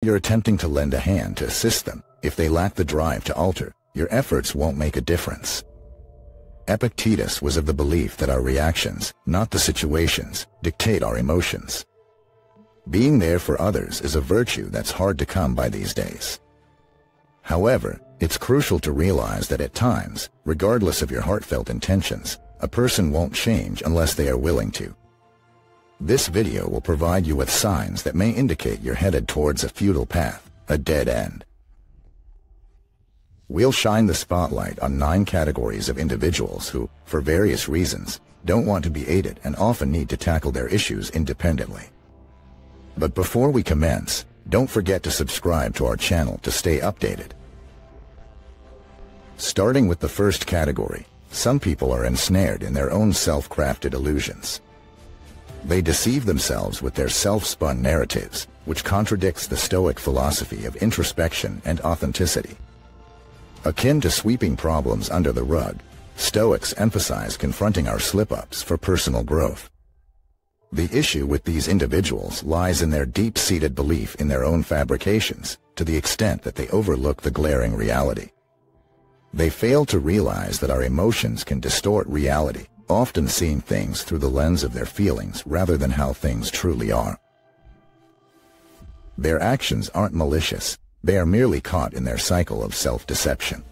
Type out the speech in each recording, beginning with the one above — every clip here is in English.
You're attempting to lend a hand to assist them. If they lack the drive to alter, your efforts won't make a difference. Epictetus was of the belief that our reactions, not the situations, dictate our emotions. Being there for others is a virtue that's hard to come by these days. However, it's crucial to realize that at times, regardless of your heartfelt intentions, a person won't change unless they are willing to. This video will provide you with signs that may indicate you're headed towards a futile path, a dead end. We'll shine the spotlight on 9 categories of individuals who, for various reasons, don't want to be aided and often need to tackle their issues independently. But before we commence, don't forget to subscribe to our channel to stay updated. Starting with the first category, some people are ensnared in their own self-crafted illusions. They deceive themselves with their self-spun narratives, which contradicts the Stoic philosophy of introspection and authenticity. Akin to sweeping problems under the rug, Stoics emphasize confronting our slip-ups for personal growth. The issue with these individuals lies in their deep-seated belief in their own fabrications, to the extent that they overlook the glaring reality. They fail to realize that our emotions can distort reality, often seeing things through the lens of their feelings rather than how things truly are. Their actions aren't malicious, they are merely caught in their cycle of self-deception.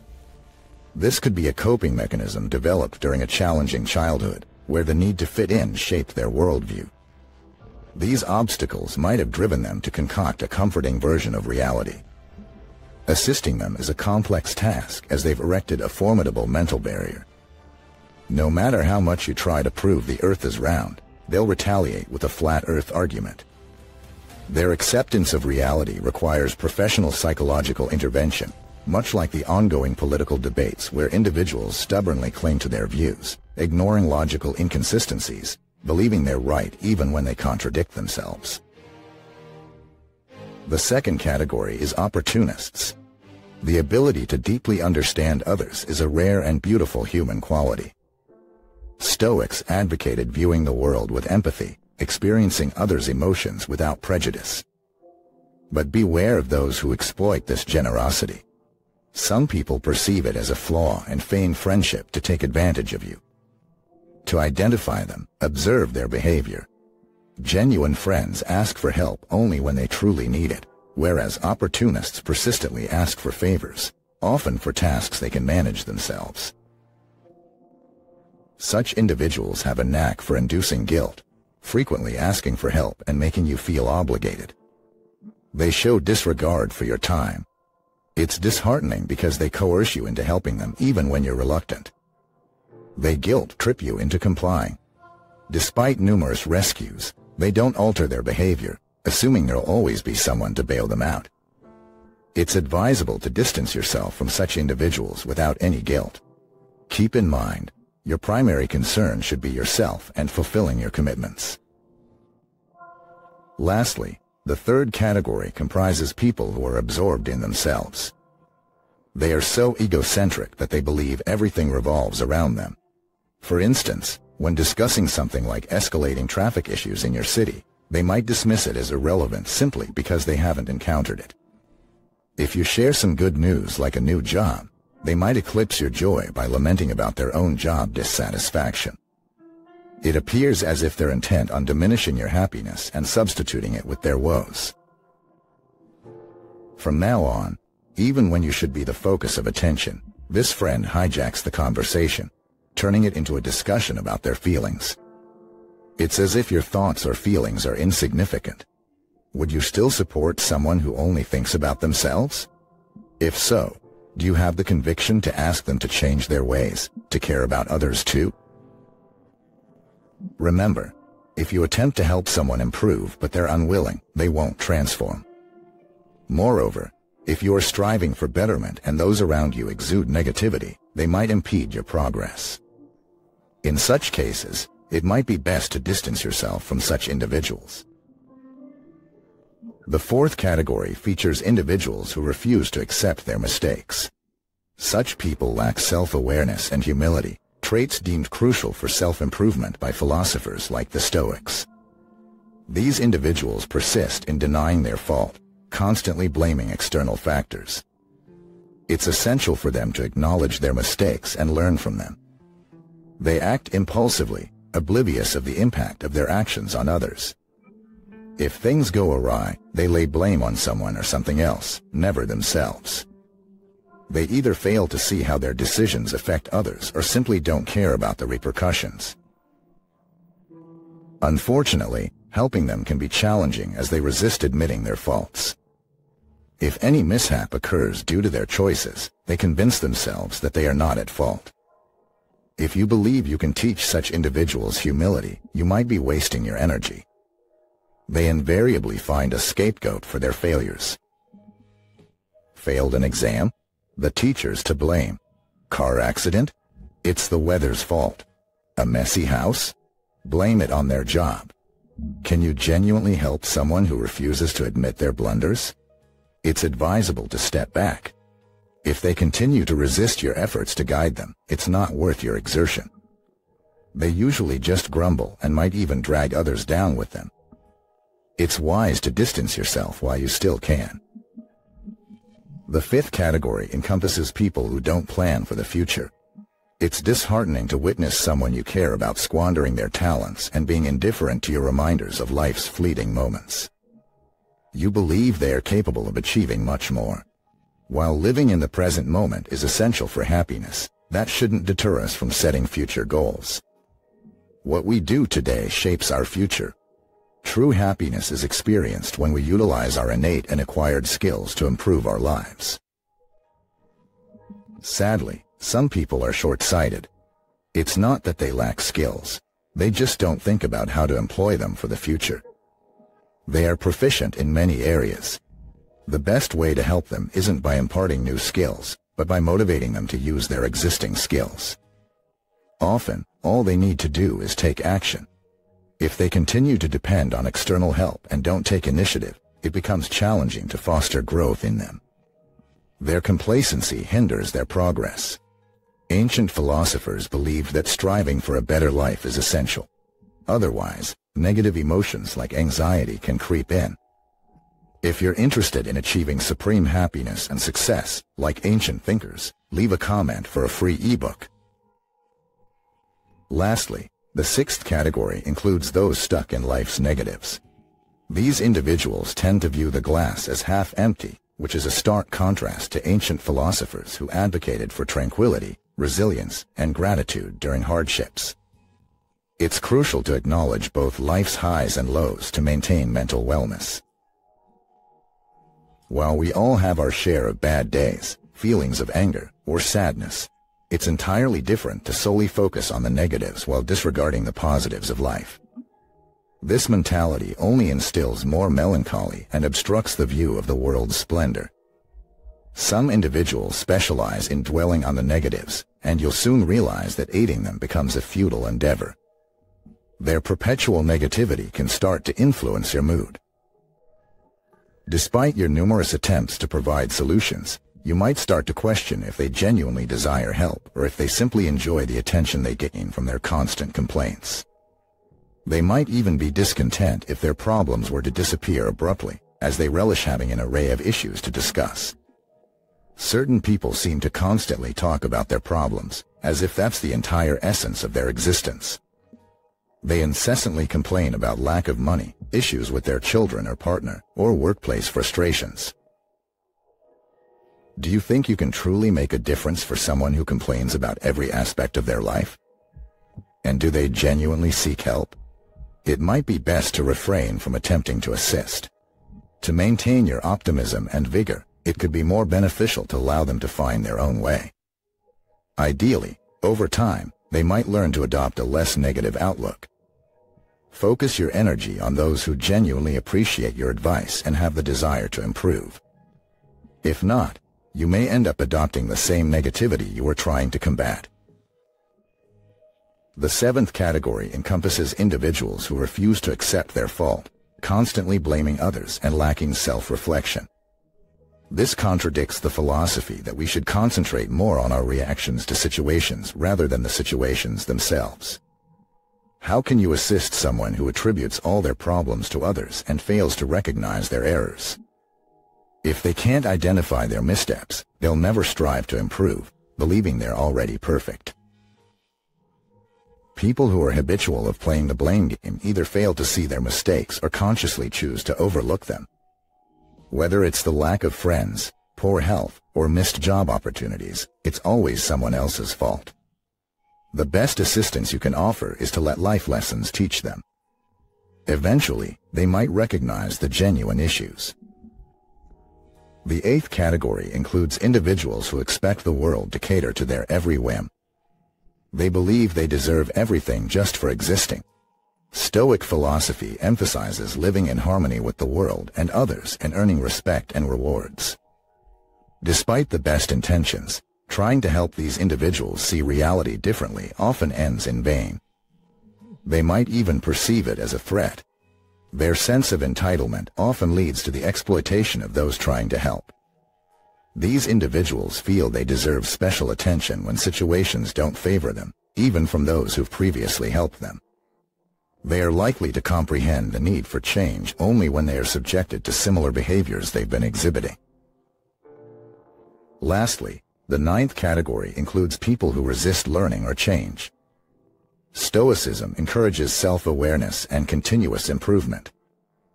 This could be a coping mechanism developed during a challenging childhood, where the need to fit in shaped their worldview. These obstacles might have driven them to concoct a comforting version of reality. Assisting them is a complex task, as they've erected a formidable mental barrier. No matter how much you try to prove the earth is round, they'll retaliate with a flat earth argument. Their acceptance of reality requires professional psychological intervention, much like the ongoing political debates where individuals stubbornly cling to their views, ignoring logical inconsistencies, believing they're right even when they contradict themselves. The second category is opportunists. The ability to deeply understand others is a rare and beautiful human quality. Stoics advocated viewing the world with empathy, experiencing others' emotions without prejudice. But beware of those who exploit this generosity. Some people perceive it as a flaw and feign friendship to take advantage of you. To identify them, observe their behavior. Genuine friends ask for help only when they truly need it, whereas opportunists persistently ask for favors, often for tasks they can manage themselves. Such individuals have a knack for inducing guilt, frequently asking for help and making you feel obligated. They show disregard for your time. It's disheartening because they coerce you into helping them even when you're reluctant. They guilt-trip you into complying. Despite numerous rescues, they don't alter their behavior, assuming there'll always be someone to bail them out. It's advisable to distance yourself from such individuals without any guilt. Keep in mind, your primary concern should be yourself and fulfilling your commitments. Lastly, the third category comprises people who are absorbed in themselves. They are so egocentric that they believe everything revolves around them. For instance, when discussing something like escalating traffic issues in your city, they might dismiss it as irrelevant simply because they haven't encountered it. If you share some good news like a new job, they might eclipse your joy by lamenting about their own job dissatisfaction. It appears as if they're intent on diminishing your happiness and substituting it with their woes. From now on, even when you should be the focus of attention, this friend hijacks the conversation, turning it into a discussion about their feelings. It's as if your thoughts or feelings are insignificant. Would you still support someone who only thinks about themselves? If so, do you have the conviction to ask them to change their ways, to care about others too? Remember, if you attempt to help someone improve but they're unwilling, they won't transform. Moreover, if you are striving for betterment and those around you exude negativity, they might impede your progress. In such cases, it might be best to distance yourself from such individuals. The fourth category features individuals who refuse to accept their mistakes. Such people lack self-awareness and humility, traits deemed crucial for self-improvement by philosophers like the Stoics. These individuals persist in denying their fault, constantly blaming external factors. It's essential for them to acknowledge their mistakes and learn from them. They act impulsively, oblivious of the impact of their actions on others. If things go awry, they lay blame on someone or something else, never themselves. They either fail to see how their decisions affect others or simply don't care about the repercussions. Unfortunately, helping them can be challenging as they resist admitting their faults. If any mishap occurs due to their choices, they convince themselves that they are not at fault. If you believe you can teach such individuals humility, you might be wasting your energy. They invariably find a scapegoat for their failures. Failed an exam? The teacher's to blame. Car accident? It's the weather's fault. A messy house? Blame it on their job. Can you genuinely help someone who refuses to admit their blunders? It's advisable to step back. If they continue to resist your efforts to guide them, it's not worth your exertion. They usually just grumble and might even drag others down with them. It's wise to distance yourself while you still can. The fifth category encompasses people who don't plan for the future. It's disheartening to witness someone you care about squandering their talents and being indifferent to your reminders of life's fleeting moments. You believe they are capable of achieving much more. While living in the present moment is essential for happiness, that shouldn't deter us from setting future goals. What we do today shapes our future. True happiness is experienced when we utilize our innate and acquired skills to improve our lives. Sadly, some people are short-sighted. It's not that they lack skills. They just don't think about how to employ them for the future. They are proficient in many areas. The best way to help them isn't by imparting new skills, but by motivating them to use their existing skills. Often, all they need to do is take action. If they continue to depend on external help and don't take initiative, it becomes challenging to foster growth in them. Their complacency hinders their progress. Ancient philosophers believed that striving for a better life is essential. Otherwise, negative emotions like anxiety can creep in. If you're interested in achieving supreme happiness and success, like ancient thinkers, leave a comment for a free ebook. Lastly, the sixth category includes those stuck in life's negatives. These individuals tend to view the glass as half empty, which is a stark contrast to ancient philosophers who advocated for tranquility, resilience, and gratitude during hardships. It's crucial to acknowledge both life's highs and lows to maintain mental wellness. While we all have our share of bad days, feelings of anger, or sadness, it's entirely different to solely focus on the negatives while disregarding the positives of life. This mentality only instills more melancholy and obstructs the view of the world's splendor. Some individuals specialize in dwelling on the negatives, and you'll soon realize that aiding them becomes a futile endeavor. Their perpetual negativity can start to influence your mood. Despite your numerous attempts to provide solutions, you might start to question if they genuinely desire help or if they simply enjoy the attention they gain from their constant complaints. They might even be discontent if their problems were to disappear abruptly, as they relish having an array of issues to discuss. Certain people seem to constantly talk about their problems, as if that's the entire essence of their existence. They incessantly complain about lack of money, issues with their children or partner, or workplace frustrations. Do you think you can truly make a difference for someone who complains about every aspect of their life? And do they genuinely seek help? It might be best to refrain from attempting to assist. To maintain your optimism and vigor, it could be more beneficial to allow them to find their own way. Ideally, over time, they might learn to adopt a less negative outlook. Focus your energy on those who genuinely appreciate your advice and have the desire to improve. If not, you may end up adopting the same negativity you were trying to combat. The seventh category encompasses individuals who refuse to accept their fault, constantly blaming others and lacking self-reflection. This contradicts the philosophy that we should concentrate more on our reactions to situations rather than the situations themselves. How can you assist someone who attributes all their problems to others and fails to recognize their errors? If they can't identify their missteps, they'll never strive to improve, believing they're already perfect. People who are habitual of playing the blame game either fail to see their mistakes or consciously choose to overlook them. Whether it's the lack of friends, poor health, or missed job opportunities, it's always someone else's fault. The best assistance you can offer is to let life lessons teach them. Eventually, they might recognize the genuine issues. The eighth category includes individuals who expect the world to cater to their every whim. They believe they deserve everything just for existing. Stoic philosophy emphasizes living in harmony with the world and others and earning respect and rewards. Despite the best intentions, trying to help these individuals see reality differently often ends in vain. They might even perceive it as a threat. Their sense of entitlement often leads to the exploitation of those trying to help. These individuals feel they deserve special attention when situations don't favor them, even from those who've previously helped them. They are likely to comprehend the need for change only when they are subjected to similar behaviors they've been exhibiting. Lastly, the ninth category includes people who resist learning or change. Stoicism encourages self-awareness and continuous improvement.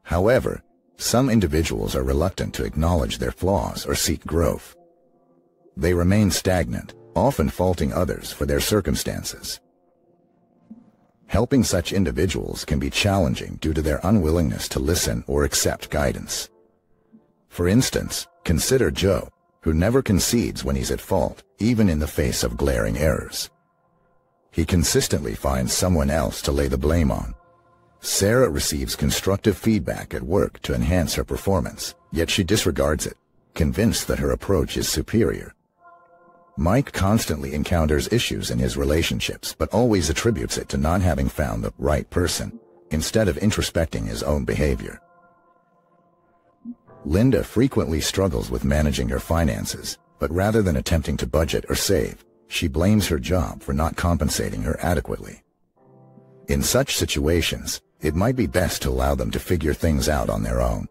However, some individuals are reluctant to acknowledge their flaws or seek growth. They remain stagnant, often faulting others for their circumstances. Helping such individuals can be challenging due to their unwillingness to listen or accept guidance. For instance, consider Joe, who never concedes when he's at fault, even in the face of glaring errors. He consistently finds someone else to lay the blame on. Sarah receives constructive feedback at work to enhance her performance, yet she disregards it, convinced that her approach is superior. Mike constantly encounters issues in his relationships but always attributes it to not having found the right person, instead of introspecting his own behavior. Linda frequently struggles with managing her finances, but rather than attempting to budget or save, she blames her job for not compensating her adequately. In such situations, it might be best to allow them to figure things out on their own.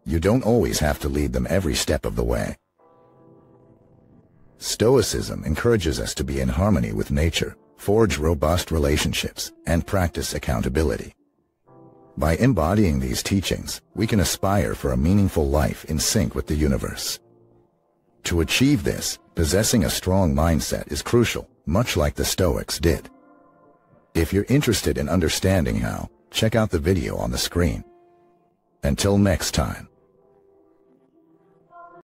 You don't always have to lead them every step of the way. Stoicism encourages us to be in harmony with nature, forge robust relationships, and practice accountability. By embodying these teachings, we can aspire for a meaningful life in sync with the universe. To achieve this, possessing a strong mindset is crucial, much like the Stoics did. If you're interested in understanding how, check out the video on the screen. Until next time.